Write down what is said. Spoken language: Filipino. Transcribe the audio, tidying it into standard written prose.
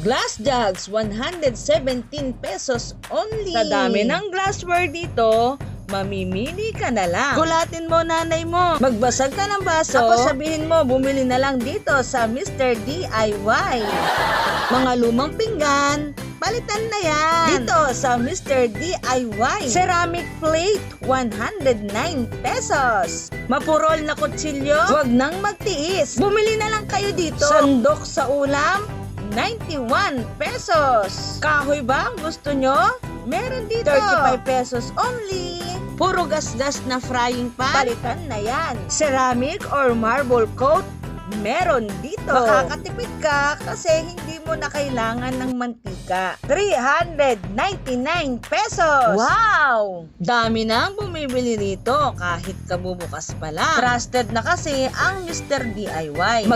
Glass jugs, 117 pesos only. Sa dami ng glassware dito, mamimili ka na lang. Gulatin mo nanay mo. Magbasag ka ng baso. Ako Sabihin mo, bumili na lang dito sa Mr. DIY. Mga lumang pinggan, palitan na yan. Dito sa Mr. DIY. Ceramic plate, 109 pesos. Mapurol na kutsilyo, huwag nang magtiis. Bumili na lang kayo dito. Sandok sa ulam, 91 pesos. Kahoy ba ang gusto nyo? Meron dito. 35 pesos only. Puro gas-gas na frying pan. Palitan na yan. Ceramic or marble coat, meron dito. Makakatipid ka kasi hindi mo na kailangan ng mantika. 399 pesos. Wow! Dami na ang bumibili rito kahit kabubukas pa lang. Trusted na kasi ang Mr. DIY.